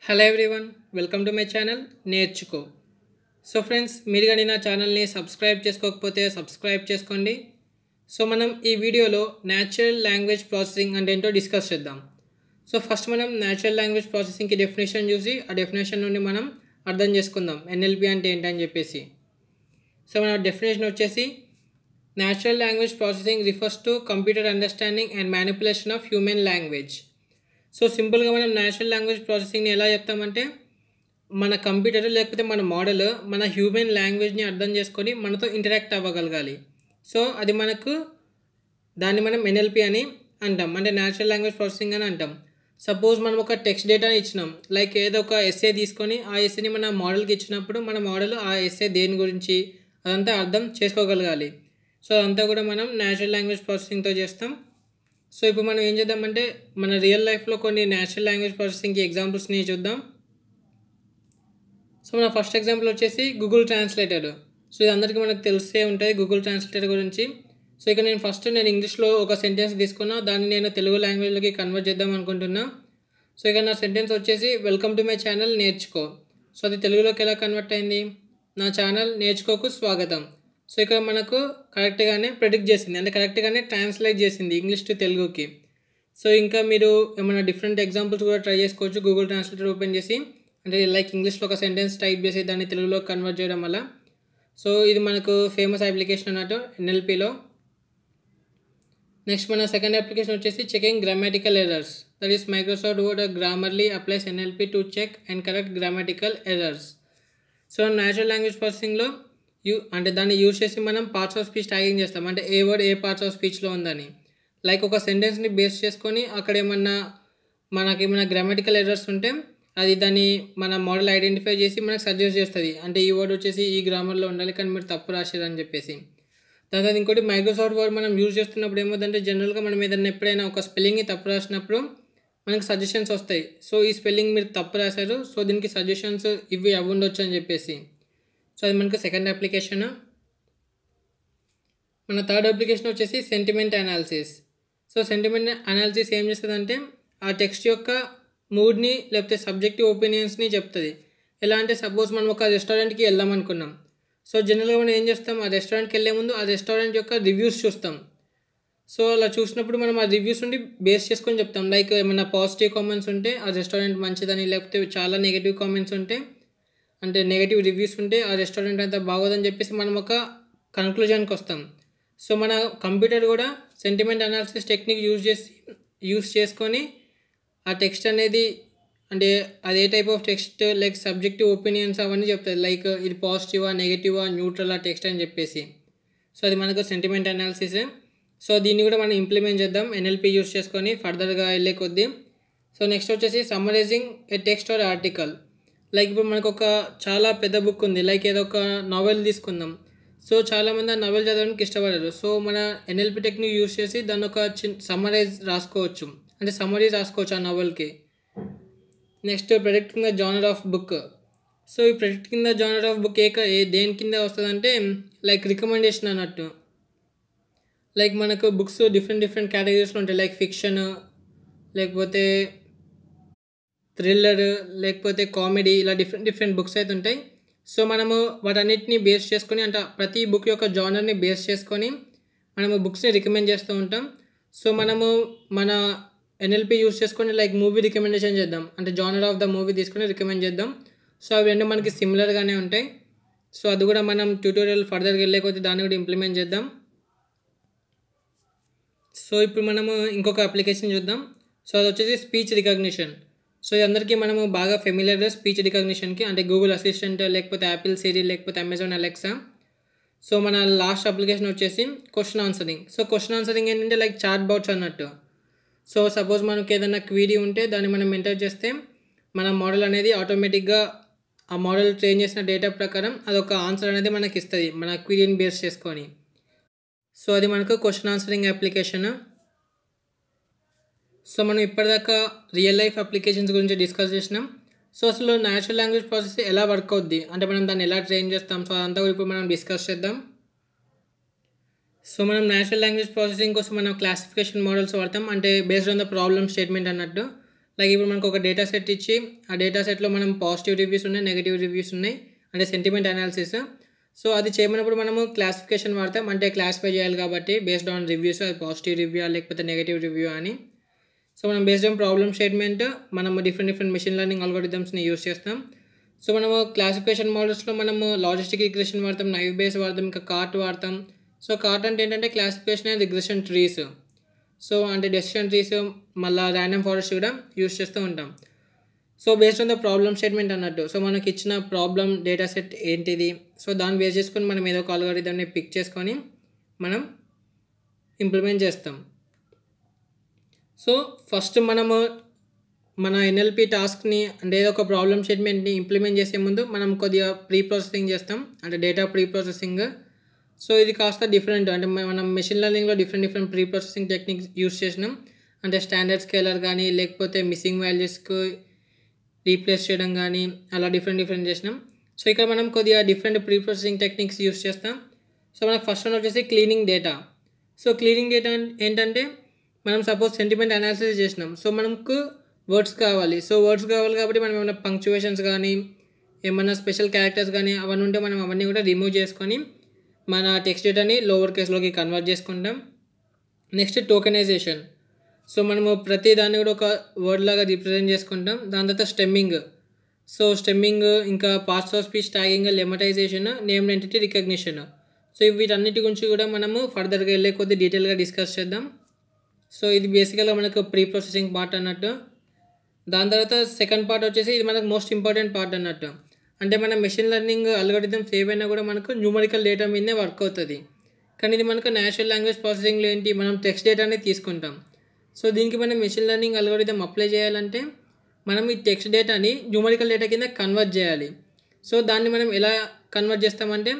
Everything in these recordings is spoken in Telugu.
Hello everyone, welcome to my channel నేర్చుకో. సో ఫ్రెండ్స్, మీరు కానీ నా ఛానల్ని సబ్స్క్రైబ్ చేసుకోకపోతే సబ్స్క్రైబ్ చేసుకోండి. సో మనం ఈ వీడియోలో న్యాచురల్ లాంగ్వేజ్ ప్రాసెసింగ్ అంటే ఏంటో డిస్కస్ చేద్దాం. సో ఫస్ట్ మనం న్యాచురల్ లాంగ్వేజ్ ప్రాసెసింగ్కి డెఫినేషన్ చూసి ఆ డెఫినేషన్ నుండి మనం అర్థం చేసుకుందాం ఎన్ఎల్పి అంటే ఏంటని చెప్పేసి. సో మన డెఫినేషన్ వచ్చేసి natural language processing refers to computer understanding and manipulation of human language. So సింపుల్గా మనం న్యాచురల్ లాంగ్వేజ్ ప్రాసెసింగ్ని ఎలా చెప్తామంటే మన కంప్యూటర్ లేకపోతే మన మోడల్ మన హ్యూమన్ లాంగ్వేజ్ని అర్థం చేసుకొని మనతో ఇంటరాక్ట్ అవ్వగలగాలి. సో అది దాన్ని మనం ఎన్ఎల్పి అని అంటాం, అంటే న్యాచురల్ లాంగ్వేజ్ ప్రాసెసింగ్ అని అంటాం. సపోజ్ మనం ఒక టెక్స్ట్ డేటాని ఇచ్చినాం, లైక్ ఏదో ఒక ఎస్ఏ తీసుకొని ఆ ఎస్ఏని మన మోడల్కి ఇచ్చినప్పుడు మన మోడల్ ఆ ఎస్ఏ దేని గురించి అదంతా అర్థం చేసుకోగలగాలి. సో అదంతా కూడా మనం న్యాచురల్ లాంగ్వేజ్ ప్రాసెసింగ్తో చేస్తాం. సో ఇప్పుడు మనం ఏం చేద్దామంటే మన రియల్ లైఫ్లో కొన్ని న్యాచురల్ లాంగ్వేజ్ ప్రాసెసింగ్కి ఎగ్జాంపుల్స్ని చూద్దాం. సో మన ఫస్ట్ ఎగ్జాంపుల్ వచ్చేసి గూగుల్ ట్రాన్స్లేటర్. సో ఇది అందరికీ మనకు తెలిసే ఉంటుంది గూగుల్ ట్రాన్స్లేటర్ గురించి. సో ఇక నేను ఇంగ్లీష్లో ఒక సెంటెన్స్ తీసుకున్నా, దాన్ని నేను తెలుగు లాంగ్వేజ్లోకి కన్వర్ట్ చేద్దాం అనుకుంటున్నా. సో ఇక నా సెంటెన్స్ వచ్చేసి వెల్కమ్ టు మై ఛానల్ నేర్చుకో. సో అది తెలుగులోకి ఎలా కన్వర్ట్ అయింది, నా ఛానల్ నేర్చుకోకు స్వాగతం. సో ఇక్కడ మనకు కరెక్ట్గానే ప్రెడిక్ట్ చేసింది, అంటే కరెక్ట్గానే ట్రాన్స్లేట్ చేసింది ఇంగ్లీష్ టు తెలుగుకి. సో ఇంకా మీరు ఏమైనా డిఫరెంట్ ఎగ్జాంపుల్స్ కూడా ట్రై చేసుకోవచ్చు గూగుల్ ట్రాన్స్లేటర్ ఓపెన్ చేసి, అంటే లైక్ ఇంగ్లీష్లో ఒక సెంటెన్స్ టైప్ చేసి దాన్ని తెలుగులో కన్వర్ట్ చేయడం వల్ల. సో ఇది మనకు ఫేమస్ అప్లికేషన్ అన్నట్టు ఎన్ఎల్పిలో. నెక్స్ట్ మన సెకండ్ అప్లికేషన్ వచ్చేసి checking grammatical errors. That is Microsoft Word Grammarly applies NLP to check and correct grammatical errors. So natural language ప్రాసెసింగ్లో అంటే దాన్ని యూజ్ చేసి మనం పార్ట్స్ ఆఫ్ స్పీచ్ ట్యాగింగ్ చేస్తాం, అంటే ఏ వర్డ్ ఏ పార్ట్స్ ఆఫ్ స్పీచ్లో ఉందని. లైక్ ఒక సెంటెన్స్ని బేస్ చేసుకొని అక్కడ మనకేమైనా గ్రామాటికల్ ఎర్రర్స్ ఉంటే అది దాన్ని మన మోడల్ ఐడెంటిఫై చేసి మనకు సజెస్ట్ చేస్తుంది, అంటే ఈ వర్డ్ వచ్చేసి ఈ గ్రామర్లో ఉండాలి కానీ మీరు తప్పు రాశారని చెప్పేసి. దాని తర్వాత ఇంకోటి మైక్రోసాఫ్ట్ వర్డ్ మనం యూజ్ చేస్తున్నప్పుడు ఏమవుతుందంటే జనరల్గా మనం ఏదైనా ఎప్పుడైనా ఒక స్పెల్లింగ్ని తప్పు రాసినప్పుడు మనకు సజెషన్స్ వస్తాయి. సో ఈ స్పెల్లింగ్ మీరు తప్పు రాశారు, సో దీనికి సజెషన్స్ ఇవి అవి ఉండొచ్చు అని చెప్పేసి. సో అది మనకు సెకండ్ అప్లికేషన్. మన థర్డ్ అప్లికేషన్ వచ్చేసి sentiment analysis. So sentiment analysis ఏం చేస్తుందంటే ఆ టెక్స్ట్ యొక్క మూడ్ని లేకపోతే సబ్జెక్టివ్ ఒపీనియన్స్ని చెప్తుంది. ఎలా అంటే సపోజ్ మనం ఒక రెస్టారెంట్కి వెళ్దాం అనుకున్నాం. సో జనరల్గా మనం ఏం చేస్తాం, ఆ రెస్టారెంట్కి వెళ్ళే ముందు ఆ రెస్టారెంట్ యొక్క రివ్యూస్ చూస్తాం. సో అలా చూసినప్పుడు మనం ఆ రివ్యూస్ నుండి బేస్ చేసుకొని చెప్తాం, లైక్ ఏమైనా పాజిటివ్ కామెంట్స్ ఉంటే ఆ రెస్టారెంట్ మంచిదని, లేకపోతే చాలా నెగిటివ్ కామెంట్స్ ఉంటే అంటే నెగిటివ్ రివ్యూస్ ఉంటే ఆ రెస్టారెంట్ అంతా బాగోదని చెప్పేసి మనం ఒక కన్క్లూజన్కి వస్తాం. సో మన కంప్యూటర్ కూడా సెంటిమెంట్ అనాలిసిస్ టెక్నిక్ యూజ్ చేసుకొని ఆ టెక్స్ట్ అనేది, అంటే అదే type of text like subjective opinions అవన్నీ చెప్తుంది, లైక్ ఇది పాజిటివా నెగిటివా న్యూట్రలా టెక్స్ట్ అని చెప్పేసి. సో అది మనకు సెంటిమెంట్ అనాలిసిస్. సో దీన్ని కూడా మనం ఇంప్లిమెంట్ చేద్దాం ఎన్ఎల్పి యూజ్ చేసుకొని ఫర్దర్గా వెళ్ళే కొద్దీ. సో నెక్స్ట్ వచ్చేసి summarising A text are article. Like ఇప్పుడు మనకు ఒక చాలా పెద్ద బుక్ ఉంది, లైక్ ఏదో ఒక నావెల్ తీసుకుందాం. సో చాలామంది ఆ నావెల్ చదవడానికి ఇష్టపడరు. సో మన ఎన్ఎల్పి టెక్నిక్ యూజ్ చేసి దాన్ని ఒక సమ్మరైజ్ రాసుకోవచ్చు, అంటే సమ్మరీ రాసుకోవచ్చు ఆ నావెల్కి. Next predicting the genre of book. So ఈ predicting the genre of book దేని కింద వస్తుందంటే లైక్ రికమెండేషన్ అన్నట్టు. లైక్ మనకు బుక్స్ డిఫరెంట్ కేటగిరీస్లో ఉంటాయి, లైక్ ఫిక్షన్, లేకపోతే థ్రిల్లర్, లేకపోతే కామెడీ, ఇలా డిఫరెంట్ బుక్స్ అయితే ఉంటాయి. సో మనము వాటన్నిటిని బేస్ చేసుకొని, అంటే ప్రతి బుక్ యొక్క జానర్ని బేస్ చేసుకొని మనము బుక్స్ని రికమెండ్ చేస్తూ ఉంటాం. సో మనము మన ఎన్ఎల్పి యూజ్ చేసుకొని లైక్ మూవీ రికమెండేషన్ చేద్దాం, అంటే జానర్ ఆఫ్ ద మూవీ తీసుకొని రికమెండ్ చేద్దాం. సో అవి రెండు మనకి సిమిలర్గానే ఉంటాయి. సో అది కూడా మనం ట్యూటోరియల్ ఫర్దర్గా వెళ్ళే కొద్దీ దాన్ని కూడా ఇంప్లిమెంట్ చేద్దాం. సో ఇప్పుడు మనము ఇంకొక అప్లికేషన్ చూద్దాం. సో అది వచ్చేసి స్పీచ్ రికగ్నిషన్. సో అందరికీ మనము బాగా ఫెమిలియర్ స్పీచ్ రికగ్నిషన్కి, అంటే గూగుల్ అసిస్టెంట్, లేకపోతే యాపిల్ సిరి, లేకపోతే అమెజాన్ అలెక్సా. సో మన లాస్ట్ అప్లికేషన్ వచ్చేసి question answering. So question answering ఏంటంటే లైక్ చాట్ బాట్స్ అన్నట్టు. సో సపోజ్ మనకి ఏదైనా క్వీరీ ఉంటే దాన్ని మనం ఎంటర్ చేస్తే మన మోడల్ అనేది ఆటోమేటిక్గా ఆ మోడల్ ట్రైన్ చేసిన డేటా ప్రకారం అదొక ఆన్సర్ అనేది మనకి ఇస్తుంది మన క్వీరీని బేస్ చేసుకొని. సో అది మనకు క్వశ్చన్ ఆన్సరింగ్ అప్లికేషన్. సో మనం ఇప్పటిదాకా రియల్ లైఫ్ అప్లికేషన్స్ గురించి డిస్కస్ చేసినాం. సో అసలు న్యాచురల్ లాంగ్వేజ్ ప్రాసెస్ ఎలా వర్క్ అవుద్ది, అంటే మనం దాన్ని ఎలా ట్రైన్ చేస్తాం, సో అదంతా కూడా ఇప్పుడు మనం డిస్కస్ చేద్దాం. సో మనం న్యాచురల్ లాంగ్వేజ్ ప్రాసెసింగ్ కోసం మనం క్లాసిఫికేషన్ మోడల్స్ వాడతాం, అంటే based on the problem statement అన్నట్టు. లైక్ ఇప్పుడు మనకు ఒక డేటా సెట్ ఇచ్చి ఆ డేటా సెట్లో మనం పాజిటివ్ రివ్యూస్ ఉన్నాయి, నెగిటివ్ రివ్యూస్ ఉన్నాయి, అంటే సెంటిమెంట్ అనాలిసిస్. సో అది చేయమన్నప్పుడు మనము క్లాసిఫికేషన్ వాడతాం, అంటే క్లాసిఫై చేయాలి కాబట్టి బేస్డ్ ఆన్ రివ్యూస్, అది పాజిటివ్ రివ్యూ లేకపోతే నెగిటివ్ రివ్యూ అని. సో మనం బేస్డ్ ఆన్ ప్రాబ్లమ్ స్టేట్మెంట్ మనము డిఫరెంట్ మెషిన్ లెర్నింగ్ అల్గోరిథమ్స్ని యూస్ చేస్తాం. సో మనము క్లాసిఫికేషన్ మోడల్స్లో మనము లాజిస్టిక్ రిగ్రెషన్ వాడతాం, నైవ్ బేస్ వాడతాం, ఇంకా కార్ట్ వాడతాం. సో కార్ట్ అంటే ఏంటంటే classification and regression trees. So అంటే డెసిషన్ ట్రీస్, మళ్ళీ ర్యాండమ్ ఫారెస్ట్ కూడా యూస్ చేస్తూ ఉంటాం. So based on the problem statement అన్నట్టు. సో మనకి ఇచ్చిన ప్రాబ్లమ్ డేటా సెట్ ఏంటిది, సో దాన్ని బేస్ చేసుకొని మనం ఏదో ఒక అల్గోరిథంని పిక్ చేసుకొని మనం ఇంప్లిమెంట్ చేస్తాం. సో ఫస్ట్ మనము మన ఎన్ఎల్పి టాస్క్ని అంటే ఏదో ఒక ప్రాబ్లమ్ స్టేట్మెంట్ని ఇంప్లిమెంట్ చేసే ముందు మనం కొద్దిగా ప్రీ ప్రాసెసింగ్ చేస్తాం, అంటే డేటా ప్రీ ప్రాసెసింగ్. సో ఇది కాస్త డిఫరెంట్, అంటే మనం మెషిన్ లెర్నింగ్లో different pre processing techniques use చేసినాం. అంటే స్టాండర్డ్ స్కేలర్ కానీ లేకపోతే మిస్సింగ్ వాల్యూస్కి రీప్లేస్ చేయడం కానీ అలా డిఫరెంట్ చేసినాం. సో ఇక్కడ మనం కొద్దిగా different pre processing techniques use చేస్తాం. సో మనకు ఫస్ట్ వన్ వచ్చేసి cleaning data. So cleaning data ఏంటంటే మనం సపోజ్ సెంటిమెంట్ అనాలిసిస్ చేసినాం, సో మనకు వర్డ్స్ కావాలి. సో వర్డ్స్ కావాలి కాబట్టి మనం ఏమైనా పంక్చువేషన్స్ కానీ ఏమైనా స్పెషల్ క్యారెక్టర్స్ కానీ అవన్నీ ఉంటే మనం అవన్నీ కూడా రిమూవ్ చేసుకొని మన టెక్స్ట్ డేటాని లోవర్ కేస్లోకి కన్వర్ట్ చేసుకుంటాం. Next tokenization. సో మనము ప్రతి దాన్ని కూడా ఒక వర్డ్ లాగా రిప్రజెంట్ చేసుకుంటాం. దాని తర్వాత స్టెమ్మింగ్. సో స్టెమ్మింగ్, ఇంకా parts of speech tagging, lemmatization, named entity recognition. So వీటన్నిటి గురించి కూడా మనము ఫర్దర్గా వెళ్ళే కొద్ది డీటెయిల్గా డిస్కస్ చేద్దాం. సో ఇది బేసికల్గా మనకు ప్రీ ప్రాసెసింగ్ పార్ట్ అన్నట్టు. దాని తర్వాత సెకండ్ పార్ట్ వచ్చేసి ఇది మనకు మోస్ట్ ఇంపార్టెంట్ పార్ట్ అన్నట్టు. అంటే మన మెషిన్ లెర్నింగ్ అల్గోరిథమ్స్ ఏవైనా కూడా మనకు న్యూమరికల్ డేటా మీదనే వర్క్ అవుతుంది. కానీ ఇది మనకు న్యాచురల్ లాంగ్వేజ్ ప్రాసెసింగ్లో ఏంటి, మనం టెక్స్ట్ డేటాని తీసుకుంటాం. సో దీనికి మనం మెషిన్ లెర్నింగ్ అల్గోరిథం అప్లై చేయాలంటే మనం ఈ టెక్స్ట్ డేటాని న్యూమరికల్ డేటా కింద కన్వర్ట్ చేయాలి. సో దాన్ని మనం ఎలా కన్వర్ట్ చేస్తామంటే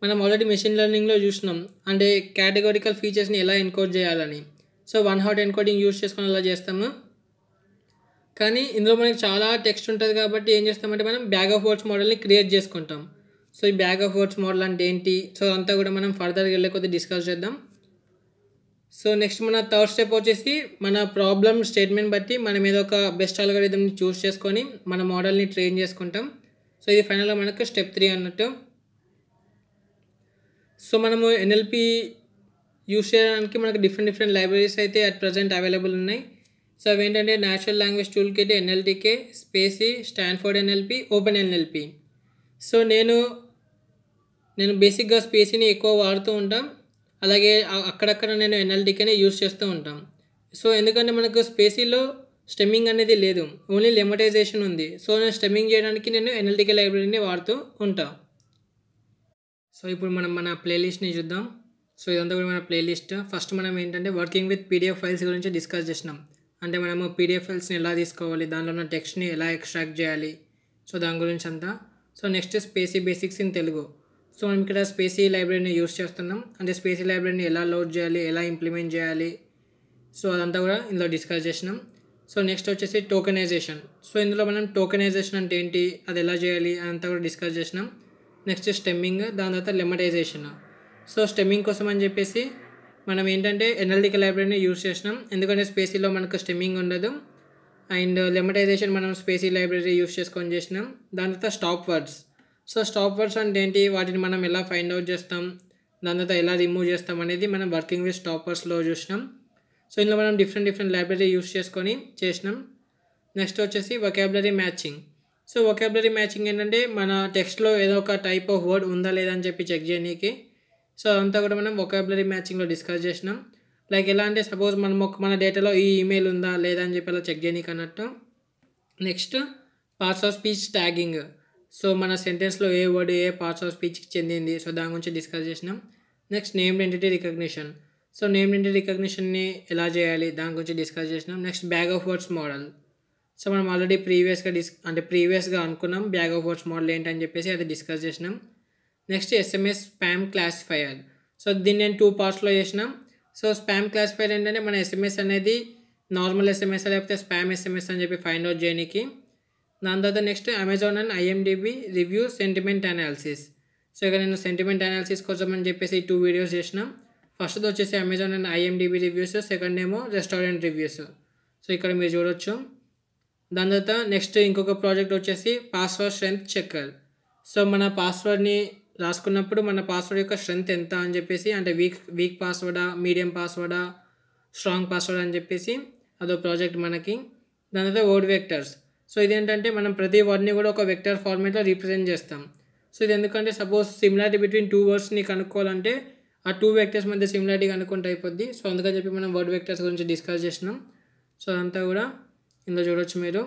మనం ఆల్రెడీ మెషిన్ లెర్నింగ్లో చూసినాం, అంటే కేటగారికల్ ఫీచర్స్ని ఎలా ఎన్కోడ్ చేయాలని. సో 1 హాట్ ఎన్కోడింగ్ యూస్ చేసుకొని అలా చేస్తాము. కానీ ఇందులో మనకి చాలా టెక్స్ట్ ఉంటుంది కాబట్టి ఏం చేస్తామంటే మనం బ్యాగ్ ఆఫ్ వర్డ్స్ మోడల్ని క్రియేట్ చేసుకుంటాం. సో ఈ బ్యాగ్ ఆఫ్ వర్డ్స్ మోడల్ అంటే ఏంటి, సో అంతా కూడా మనం ఫర్దర్గా వెళ్ళే కొద్దిగా డిస్కస్ చేద్దాం. సో నెక్స్ట్ మన థర్డ్ స్టెప్ వచ్చేసి మన ప్రాబ్లమ్ స్టేట్మెంట్ బట్టి మనం ఏదో ఒక బెస్ట్ అల్గోరిథంని చూస్ చేసుకొని మన మోడల్ని ట్రైన్ చేసుకుంటాం. సో ఇది ఫైనల్గా మనకు స్టెప్ 3 అన్నట్టు. సో మనము ఎన్ఎల్పి యూస్ చేయడానికి మనకు డిఫరెంట్ లైబ్రరీస్ అయితే అట్ ప్రజెంట్ అవైలబుల్ ఉన్నాయి. సో అవి ఏంటంటే natural language toolkit, NLTK, spaCy, Stanford NLP, open NLP. So నేను బేసిక్గా స్పేసీని ఎక్కువ వాడుతూ ఉంటాం, అలాగే అక్కడక్కడ నేను ఎన్ఎల్టీకేనే యూస్ చేస్తూ ఉంటాం. సో ఎందుకంటే మనకు స్పేసీలో స్టెమ్మింగ్ అనేది లేదు, ఓన్లీ లెమటైజేషన్ ఉంది. సో నేను స్టెమ్మింగ్ చేయడానికి నేను ఎన్ఎల్టీకే లైబ్రరీని వాడుతూ ఉంటాను. సో ఇప్పుడు మనం మన ప్లేలిస్ట్ని చూద్దాం. సో ఇదంతా కూడా మన ప్లేలిస్ట్. ఫస్ట్ మనం ఏంటంటే వర్కింగ్ విత్ పీడిఎఫ్ ఫైల్స్ గురించి డిస్కస్ చేసినాం. అంటే మనము పీడిఎఫ్ ఫైల్స్ని ఎలా తీసుకోవాలి, దానిలో ఉన్న టెక్స్ట్ని ఎలా ఎక్స్ట్రాక్ట్ చేయాలి, సో దాని గురించి అంతా. So next Spacey basics in Telugu. So మనం ఇక్కడ స్పేసీ లైబ్రరీని యూస్ చేస్తున్నాం, అంటే స్పేసీ లైబ్రరీని ఎలా లోడ్ చేయాలి, ఎలా ఇంప్లిమెంట్ చేయాలి, సో అదంతా కూడా ఇందులో డిస్కస్ చేసినాం. సో నెక్స్ట్ వచ్చేసి టోకెనైజేషన్. సో ఇందులో మనం టోకెనైజేషన్ అంటే ఏంటి, అది ఎలా చేయాలి అదంతా కూడా డిస్కస్ చేసినాం. నెక్స్ట్ స్టెమ్మింగ్, దాని తర్వాత లెమటైజేషన్. సో స్టెమ్మింగ్ కోసం అని చెప్పేసి మనం ఏంటంటే ఎన్ఎల్టీకే లైబ్రరీని యూస్ చేసినాం, ఎందుకంటే స్పేసీలో మనకు స్టెమ్మింగ్ ఉండదు. అండ్ లెమటైజేషన్ మనం స్పేసీ లైబ్రరీ యూస్ చేసుకొని చేసినాం. దాని తర్వాత stop words. So stop words అంటే ఏంటి, వాటిని మనం ఎలా ఫైండ్ అవుట్ చేస్తాం, దాని తర్వాత ఎలా రిమూవ్ చేస్తాం అనేది మనం వర్కింగ్ విత్ స్టాప్ వర్డ్స్లో చూసినాం. సో ఇందులో మనం డిఫరెంట్ లైబ్రరీ యూస్ చేసుకొని చేసినాం. నెక్స్ట్ వచ్చేసి vocabulary matching. So vocabulary matching ఏంటంటే మన టెక్స్ట్లో ఏదో ఒక టైప్ ఆఫ్ వర్డ్ ఉందా లేదా అని చెప్పి చెక్ చేయడానికి. సో అదంతా కూడా మనం వొకాబులరీ మ్యాచింగ్లో డిస్కస్ చేసినాం. లైక్ ఎలా అంటే సపోజ్ మన డేటాలో ఈ ఈమెయిల్ ఉందా లేదా అని చెప్పి అలా చెక్ చేయడానికి అన్నట్టు. Next parts of speech tagging. So మన సెంటెన్స్లో ఏ వర్డ్ ఏ పార్ట్స్ ఆఫ్ స్పీచ్కి చెందింది, సో దాని గురించి డిస్కస్ చేసినాం. Next named entity recognition. So named entity రికగ్నిషన్ని ఎలా చేయాలి దాని గురించి డిస్కస్ చేసినాం. Next bag of words model. So మనం ఆల్రెడీ ప్రీవియస్గా అనుకున్నాం బ్యాగ్ ఆఫ్ వర్డ్స్ మోడల్ ఏంటని చెప్పేసి అది డిస్కస్ చేసినాం. Next SMS spam classifier. So దీన్ని నేను 2 పార్ట్స్లో చేసినాం. సో స్పామ్ క్లాసిఫైయర్ ఏంటంటే మన ఎస్ఎంఎస్ అనేది నార్మల్ ఎస్ఎంఎస్ లేకపోతే స్పామ్ ఎస్ఎంఎస్ అని చెప్పి ఫైండ్ అవుట్ చేయడానికి. దాని తర్వాత next Amazon and IMDb review sentiment analysis. So ఇక నేను సెంటిమెంట్ అనాలిసిస్ కోసం అని చెప్పేసి 2 వీడియోస్ చేసినాం. ఫస్ట్ది వచ్చేసి Amazon and IMDb reviews, second ఏమో రెస్టారెంట్ రివ్యూస్. సో ఇక్కడ మీరు చూడొచ్చు. దాని తర్వాత నెక్స్ట్ ఇంకొక ప్రాజెక్ట్ వచ్చేసి పాస్వర్డ్ స్ట్రెంత్ చెక్కర్. సో మన పాస్వర్డ్ని రాసుకున్నప్పుడు మన పాస్వర్డ్ యొక్క స్ట్రెంత్ ఎంత అని చెప్పేసి, అంటే వీక్ పాస్వర్డా, మీడియం పాస్వర్డా, స్ట్రాంగ్ పాస్వర్డ్ అని చెప్పేసి అదో ప్రాజెక్ట్ మనకి. దాని తర్వాత వర్డ్ వెక్టర్స్. సో ఇదేంటంటే మనం ప్రతి వర్డ్ని కూడా ఒక వెక్టర్ ఫార్మేట్లో రిప్రజెంట్ చేస్తాం. సో ఇది ఎందుకంటే సపోజ్ సిమిలారిటీ బిట్వీన్ 2 వర్డ్స్ని కనుక్కోవాలంటే ఆ 2 వెక్టర్స్ మధ్య సిమిలారిటీ కనుక్కుంటే అయిపోద్ది. సో అందుకని చెప్పి మనం వర్డ్ వెక్టర్స్ గురించి డిస్కస్ చేసినాం. సో అదంతా కూడా ఇందులో చూడొచ్చు మీరు.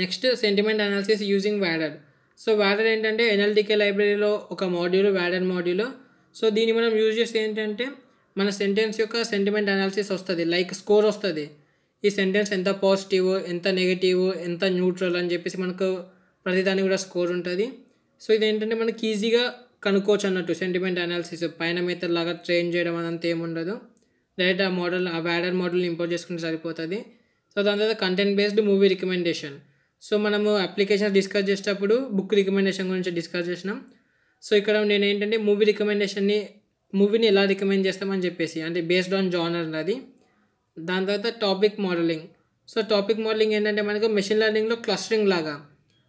Next sentiment analysis using VADER. So VADER ఏంటంటే ఎన్ఎల్టీకే లైబ్రరీలో ఒక మాడ్యూల్, వ్యాడర్ మాడ్యూల్. సో దీన్ని మనం యూజ్ చేస్తే ఏంటంటే మన సెంటెన్స్ యొక్క సెంటిమెంట్ అనాలిసిస్ వస్తుంది, లైక్ స్కోర్ వస్తుంది. ఈ సెంటెన్స్ ఎంత పాజిటివ్, ఎంత నెగిటివ్, ఎంత న్యూట్రల్ అని చెప్పేసి మనకు ప్రతిదానికి కూడా స్కోర్ ఉంటుంది. సో ఇదేంటంటే మనకి ఈజీగా కనుక్కోవచ్చు అన్నట్టు. సెంటిమెంట్ అనాలిసిస్ పైన మెథడ్ లాగా ట్రైన్ చేయడం అదంతా ఏముండదు. డైరెక్ట్ ఆ వ్యాడర్ మోడల్ని ఇంపోర్ట్ చేసుకుంటే సరిపోతుంది. సో దాని తర్వాత content based movie recommendation. So మనము అప్లికేషన్స్ డిస్కస్ చేసేటప్పుడు బుక్ రికమెండేషన్ గురించి డిస్కస్ చేసినాం. సో ఇక్కడ నేను ఏంటంటే మూవీని ఎలా రికమెండ్ చేస్తామని చెప్పేసి, అంటే బేస్డ్ ఆన్ జానర్ అది. దాని తర్వాత topic modelling. So topic modelling ఏంటంటే మనకు మెషిన్ లెర్నింగ్లో క్లస్టరింగ్ లాగా.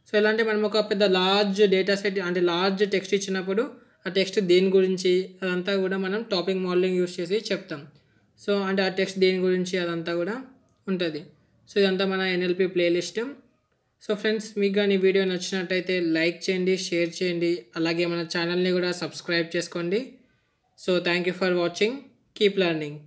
సో ఎలా అంటే మనం ఒక పెద్ద లార్జ్ డేటా సెట్, అంటే లార్జ్ టెక్స్ట్ ఇచ్చినప్పుడు ఆ టెక్స్ట్ దేని గురించి అదంతా కూడా మనం టాపిక్ మోడలింగ్ యూస్ చేసి చెప్తాం. సో అంటే ఆ టెక్స్ట్ దేని గురించి అదంతా కూడా ఉంటుంది. సో ఇదంతా మన ఎన్ఎల్పి ప్లేలిస్ట్. సో ఫ్రెండ్స్, మీకు కానీ వీడియో నచ్చినట్టయితే లైక్ చేయండి, షేర్ చేయండి, అలాగే మన ఛానల్ని కూడా సబ్స్క్రైబ్ చేసుకోండి. So thank you for watching. Keep learning.